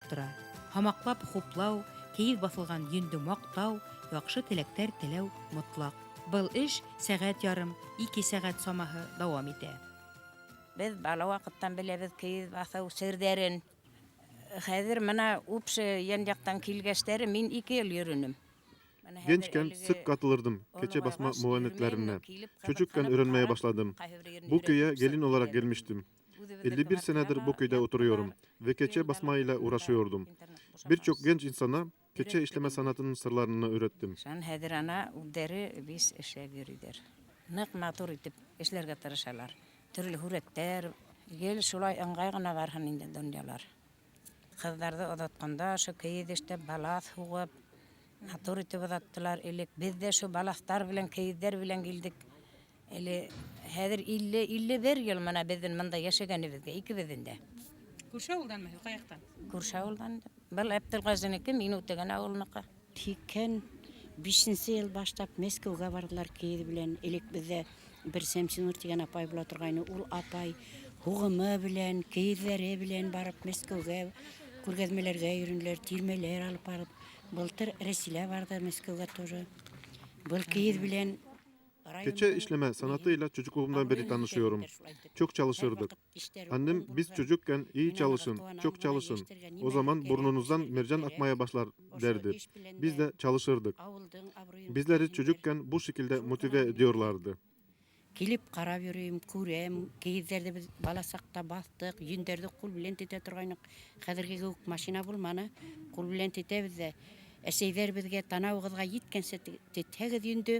тора. Хамаклап хуплау, киез басылган йөнді мактау, яхшы теләктәр теләү мотлак. Был эш сәгать ярым, 2 сәгать самаһы дәвам итә. Без бала вакыттан беләбез киез басу серләрен. Хәзер менә упшы ян-яктан килгәчләре мин 2 ел йөрүнем. Gençken sık katılırdım keçe basma muayenetlerine. Çocukken öğrenmeye başladım. Bu köye gelin olarak gelmiştim. 51 senedir bu köyde oturuyorum ve keçe basmayla uğraşıyordum. Birçok genç insana keçe işleme sanatının sırlarını öğrettim. Şan hәзер ана үдәре biz эшә йөриләр. Нык матур итеп эшләргә тырышалар. Төрле хүрәттәр, гел шулай ыңгай гына барган инде дөньялар. Кызларды одатканда шу киез эштә балас хугып, матур итеп озаттылар. Элек без дә шу баластар белән киездәр белән килдек. Эле хәзер 51 ел менә безнең монда яшәгәнебезгә икебезнең дә. Күрше авылданмы, каяктан? Күрше авылдан. Был Әптелгазинеке, мин үтәгән авылныкы. Тикен 5-нче ел баштап Мәскәүгә бардылар киез белән. Элек бездә бер Сәмсинур дигән апай була торгайны. Ул апай хугымы белән, киезләре белән барып Мәскәүгә күргәзмәләргә йөренделәр, тирмәләр алып барып. Былтыр Рәсилә барды Мәскәүгә тоже. Был киез белән Keçe işleme sanatıyla çocukluğumdan beri tanışıyorum. Çok çalışırdık. Annem biz çocukken iyi çalışın, çok çalışın. O zaman burnunuzdan mercan akmaya başlar derdi. Biz de çalışırdık. Bizleri çocukken bu şekilde motive ediyorlardı. Килеп карап йөрим, күрәм, киезләрде без бала сакта бастык, йөндәрде кул белән тетә торгайнык. Хәзерге үк машина булманы, кул белән тетәбез дә. Әсәйләр безгә танауыгызга җиткәнчә тетәгез йөнде,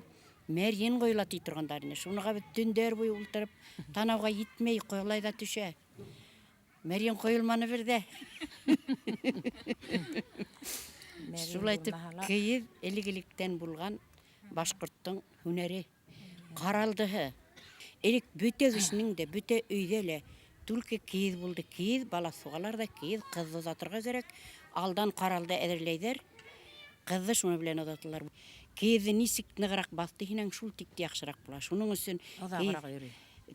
мәрҗән коела ти торгандар иде. Шуныга без төндәр буе ултырып, танауга җитмәй коелай да төшә. Мәрҗән коелманы бердә. Шулай итеп, киез элек-электән булган башкорттың һөнәре. Каралдыһы. Элек бүтә кешенең дә, бүтә өйдә лә түлке киез булды. Киез бала сугалар да киез кызны озатырга кирәк. Алдан каралды әзерләйдер. Кызны шуны белән озаталар. Киезне нисек ныграк басты һинең шул тикте яхшырак була. Шуның өчен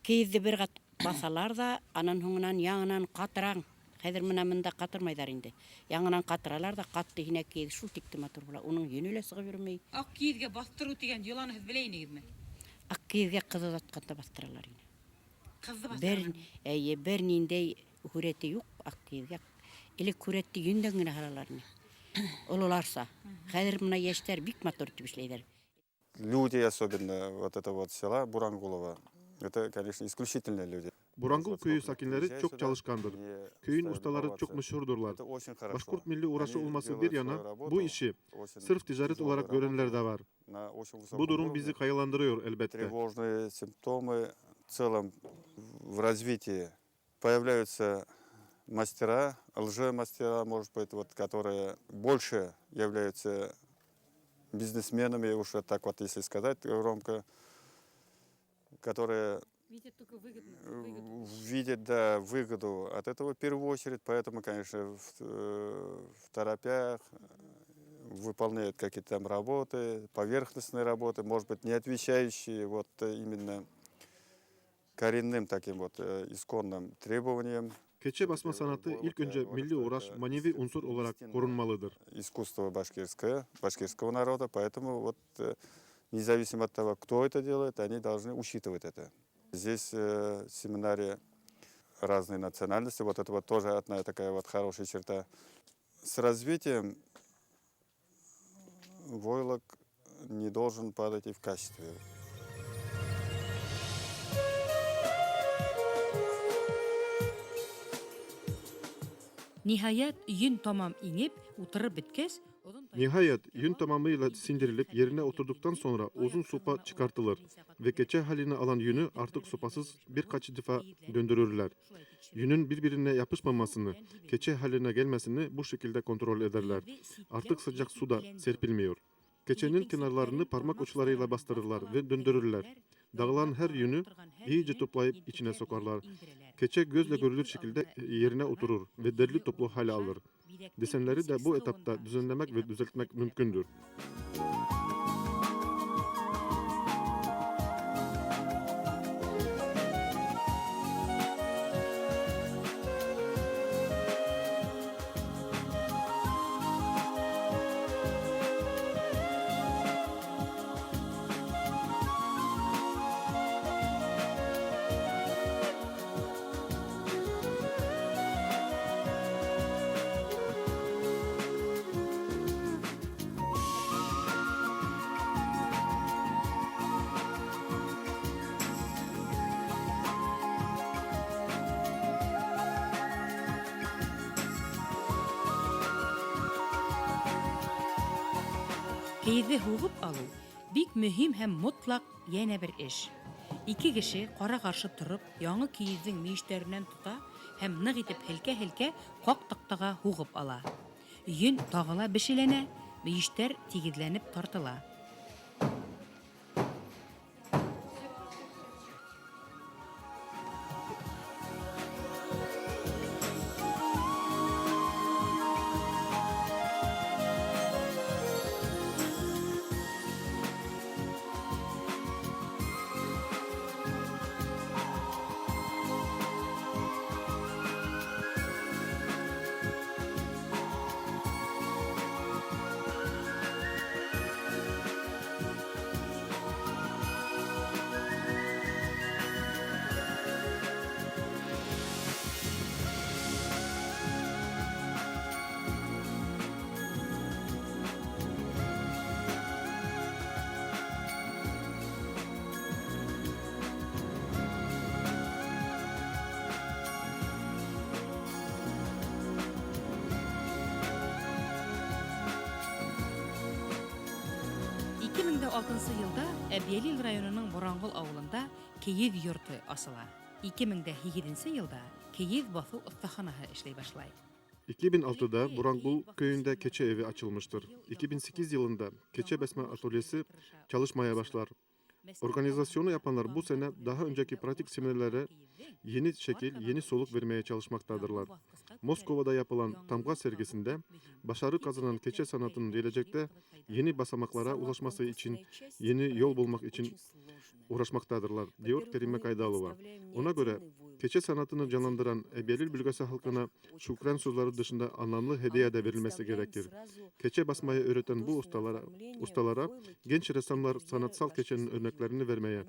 киезне бер кат басалар да, анан һуңынан яңынан катыран. Хәзер менә монда катырмайдар инде. Яңынан катыралар да катты һинә киез шул тикте матур була. Уның йөне лә сыгып йөрмәй. Ак киезгә бастыру дигән йоланы һез беләйнегезме? Ак киезгә кызы озатканда бастыралар инде. Кызы бастыралар. Бер ниндәй хүрәте юк ак киезгә. Элек хүрәтте йөндән генә һалалар. Олыларса. Хәзер менә яшьтәр бик матур итеп эшләйдер. Люди, особенно вот это вот села Бурангулова, это, конечно, исключительные люди. Burangul köyü sakinleri çok çalışkandır. Köyün ustaları çok meşhurdurlar. Başkurt milli uğraşı olması bir yana bu işi sırf ticaret olarak görenler de var. Bu durum bizi kaygılandırıyor elbette. Тревожные симптомы в целом в развитии. Появляются мастера, лжемастера, может быть, вот, которые больше являются бизнесменами, уж так вот, если сказать громко, которые видят, да, выгоду от этого в первую очередь, поэтому, конечно, в торопях выполняют какие-то там работы, поверхностные работы, может быть, не отвечающие вот именно коренным таким вот исконным требованиям. Keçe basma sanatı ilk önce milli uğraş, manevi unsur olarak korunmalıdır. Искусство башкирское, башкирского народа, поэтому вот независимо от того, кто это делает, они должны учитывать это. Здесь в семинаре разные национальности, вот это вот тоже одна такая вот хорошая черта. С развитием войлок не должен падать и в качестве. Nihayet yün tamam inip oturup bitkes. Nihayet yün tamamıyla sindirilip yerine oturduktan sonra uzun sopa çıkartılır ve keçe haline alan yünü artık sopasız birkaç defa döndürürler. Yünün birbirine yapışmamasını, keçe haline gelmesini bu şekilde kontrol ederler. Artık sıcak suda serpilmiyor. Keçenin kenarlarını parmak uçlarıyla bastırırlar ve döndürürler. Dağılan her yünü iyice toplayıp içine sokarlar. Keçe gözle görülür şekilde yerine oturur ve derli toplu hale alır. Desenleri de bu etapta düzenlemek ve düzeltmek mümkündür. Кейеҙҙе һуғып алыу бик мөһим һәм мотлаҡ йәнә бер эш. Ике кеше ҡара-ҡаршы тороп, яңы кейеҙҙең мейештәренән тота һәм ныҡ итеп һелкә-һелкә ҡаҡ таҡтаға һуғып ала. Йөн тағы ла бешеләнә, мейештәр тигеҙләнеп тартыла. Йылда Әбйәлил районының Боранғол ауылында кейеҙ йорты асыла. 2008 йылда кейеҙ баҫыу оҫтаханаһы эшләй башлай. 2006'da Бурангул köyünde keçe evi açılmıştır. 2008 yılında keçe besme atölyesi çalışmaya başlar. Organizasyonu yapanlar bu sene daha önceki pratik seminerlere yeni şekil, yeni soluk vermeye çalışmaktadırlar. Moskova'da yapılan Tamga sergisinde başarı kazanan keçe sanatının gelecekte yeni basamaklara ulaşması için, yeni yol bulmak için uğraşmaktadırlar, diyor Kerime Kaydalova. Ona göre keçe sanatını canlandıran Ebiyalil bölgesi halkına şükran sözleri dışında anlamlı hediye de verilmesi gerekir. Keçe basmayı öğreten bu ustalara genç ressamlar sanatsal keçenin örneklerini vermeye,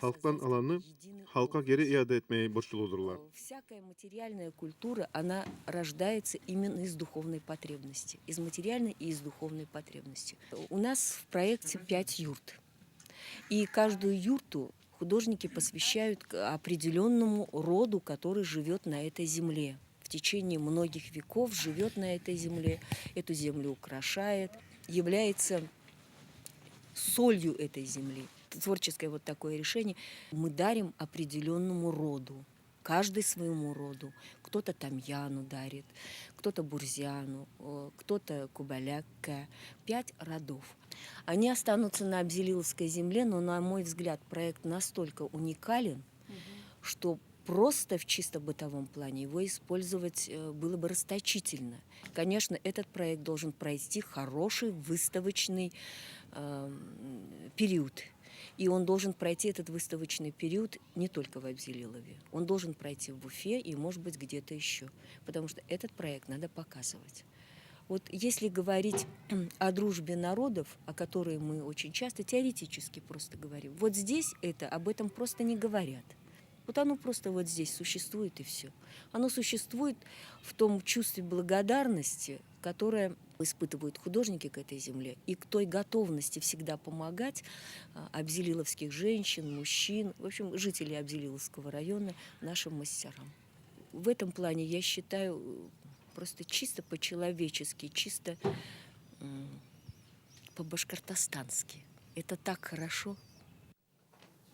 halktan alanı halka geri iade etmeye borçludurlar. Всякая материальная культура, она рождается именно из духовной потребности, из материальной и из духовной потребности. У нас в проекте 5 юрт. И каждую юрту художники посвящают определенному роду, который живет на этой земле. В течение многих веков живет на этой земле, эту землю украшает, является солью этой земли. Творческое вот такое решение. Мы дарим определенному роду, каждый своему роду. Кто-то тамьяну дарит, кто-то бурзяну, кто-то кубалякка. 5 родов. Они останутся на Абзелиловской земле, но, на мой взгляд, проект настолько уникален, что просто в чисто бытовом плане его использовать было бы расточительно. Конечно, этот проект должен пройти хороший выставочный период. И он должен пройти этот выставочный период не только в Абзелилове. Он должен пройти в Уфе и, может быть, где-то еще. Потому что этот проект надо показывать. Вот если говорить о дружбе народов, о которой мы очень часто теоретически просто говорим, вот здесь об этом просто не говорят. Вот оно просто вот здесь существует и все. Оно существует в том чувстве благодарности, которое испытывают художники к этой земле, и к той готовности всегда помогать абзелиловских женщин, мужчин, в общем, жителей Абзелиловского района нашим мастерам. В этом плане я считаю просто чисто по-человечески, чисто по-башкортостански. Это так хорошо.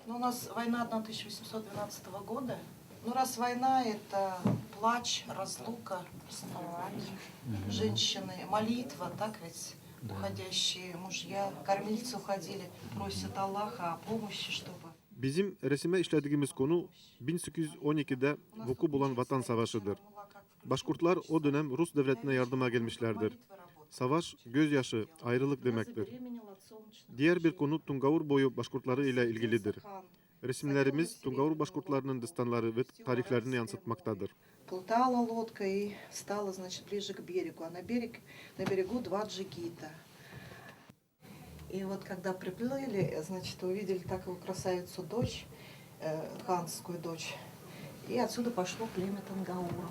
Ну, у нас война 1812 года. Ну, раз война, это плач, разлука, расставание, женщины, молитва, так ведь? Да. Уходящие мужья, кормильцы уходили, просят Аллаха о помощи, чтобы... Bizim resime işlediğimiz konu 1812'de vuku bulan Vatan Savaşı'dır. Başkurtlar o dönem Rus devletine yardıma gelmişlerdir. Savaş, gözyaşı, ayrılık demektir. Diğer bir konu Tungavur boyu Başkurtları ile ilgilidir. Resimlerimiz Tungavur Başkurtlarının destanları ve tarihlerini yansıtmaktadır. Плутала лодка и стала, значит, ближе к берегу. А на берегу 2 джигита. И вот когда приплыли, значит, увидели такую красавицу дочь, ханскую дочь. И отсюда пошло племя тангауров.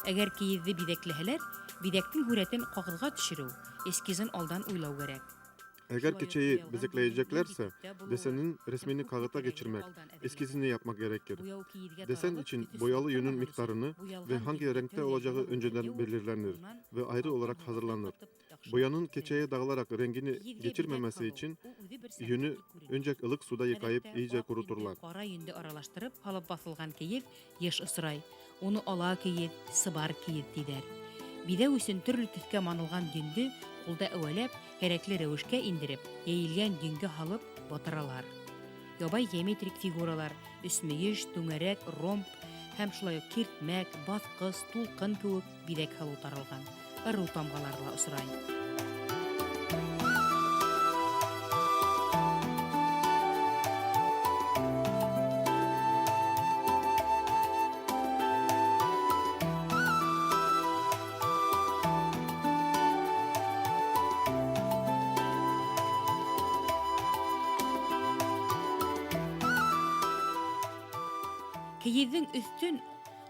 Әгәр кейезде бидәкләһәләр, бидәктең һүрәтен кагылга төшерү, эскизын aldan уйлау кирәк. Eğer keçeyi bezekleyeceklerse desenin resmini kağıta geçirmek, eskizini yapmak gerekir. Desen için boyalı yünün miktarını ve hangi renkte olacağı önceden belirlenir ve ayrı olarak hazırlanır. Boyanın keçeye dağılarak rengini geçirmemesi için yünü önce ılık suda yıkayıp iyice kuruturlar. Кара йөнде аралаштырып, алып басылган киез еш ысырай. Уны ала киез, сыбар киез диләр. Бидә өчен төрле төскә манылган йөнде кулда әвәләп, кәрәкле рәвешкә индереп, яйылган йөнгә һалып батыралар. Ябай геометрик фигуралар, өсмәеш, түңәрәк, ромб һәм шулай ук киртмәк, баскыс, тулкын кебек бидәк һалу таралган. Ыру тамгаларга ысырай. Кейездең өстен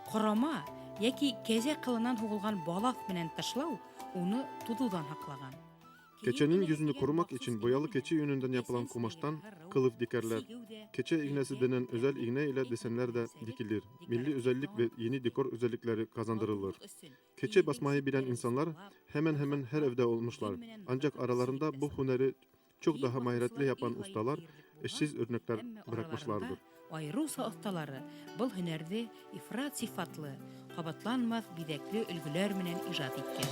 корама яки кәзә кылынан һугылган балаф белән ташлау уны тудудан һаклаган. Keçenin yüzünü korumak için boyalı keçi yününden yapılan kumaştan kılıf dikerler. Keçe iğnesi denen özel iğne ile desenler de dikilir. Milli özellik ve yeni dekor özellikleri kazandırılır. Keçe basmayı bilen insanlar hemen hemen her evde olmuşlar. Ancak aralarında bu hüneri çok daha maharetli yapan ustalar eşsiz örnekler bırakmışlardır. Айруса осталары был һөнәрде ифрат сифатлы, кабатланмас бидәкле өлгеләр менән иҗат иткән.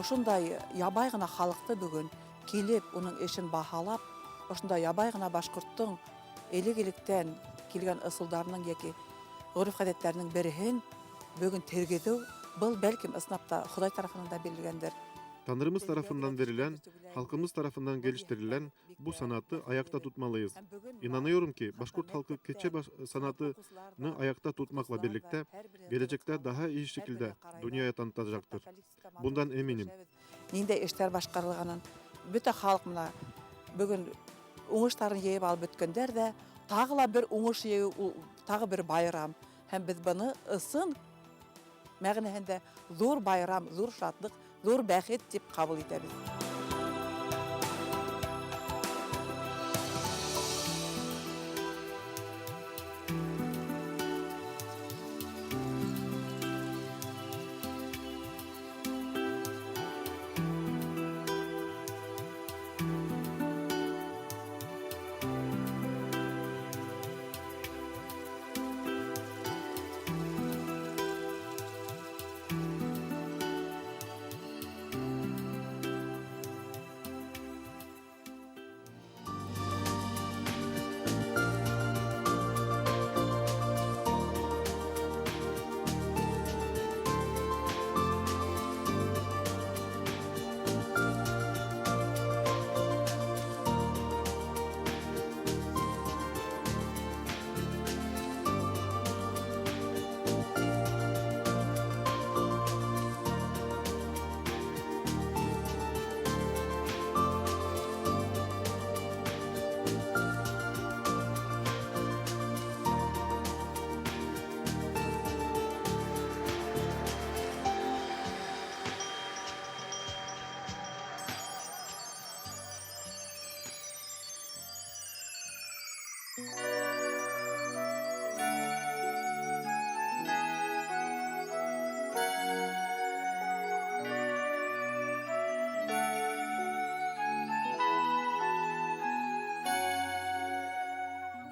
Ошондай ябай гына халыкты бүгүн келип, унун эшин баһалап, ошондай ябай гына башкурттун элек-электен келген ысулдарынын яки урф-гадеттеринин бирин бүгүн тергедүү, бул белким ысынапта Худай тарафынан да берилгендир. Tanrımız tarafından verilen, halkımız tarafından geliştirilen bu sanatı ayakta tutmalıyız. İnanıyorum ki Başkurt halkı keçe sanatını ayakta tutmakla birlikte gelecekte daha iyi şekilde dünyaya tanıtacaktır. Bundan eminim. Нинде эштер башкарылганын бүт халык мына бүгүн уңуштарын жейип алып өткөндөр да тагыла бир уңуш жейүү, тагы бир байрам. Һәм без буны ысын мәгънәһендә зур байрам, зур шатлык, зур бәхет дип кабул итәбез.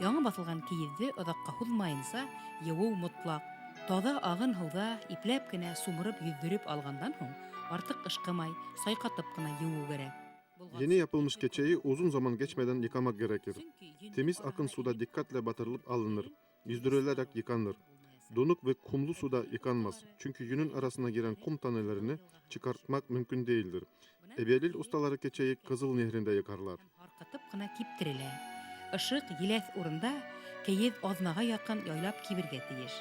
Яңа басылган киезде одакка һузмайынса, юу мотлак. Таза агын һауда ипләп кенә сумырып йөздереп алгандан соң, артык ышкымай, сайкатып кына юу кирәк. Yeni yapılmış keçeyi uzun zaman geçmeden yıkamak gerekir. Temiz akın suda dikkatle batırılıp alınır, yüzdürülerek yıkanır. Donuk ve kumlu suda yıkanmaz. Çünkü yünün arasına giren kum tanelerini çıkartmak mümkün değildir. Ebelil ustaları keçeyi Kızıl Nehri'nde yıkarlar. Harkıtıp kına kiptirilä. Işık yileth urunda keyiz aznaga yakın yaylap kibirge tiyiş.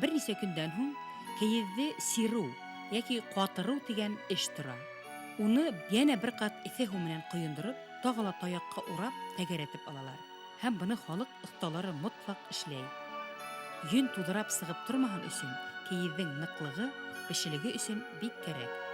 Bir nise günden hun keyizdi siru yaki qatırı digen iş tura. Onu yana bir kat isehu menen kıyındırıp tağala tayakka urap tegeretip alalar. Hem bunu halık ustaları mutlak işley. Yün tudurap sığıp durmahan üçün keyizdin nıklığı, bişiligi üçün bik gerek.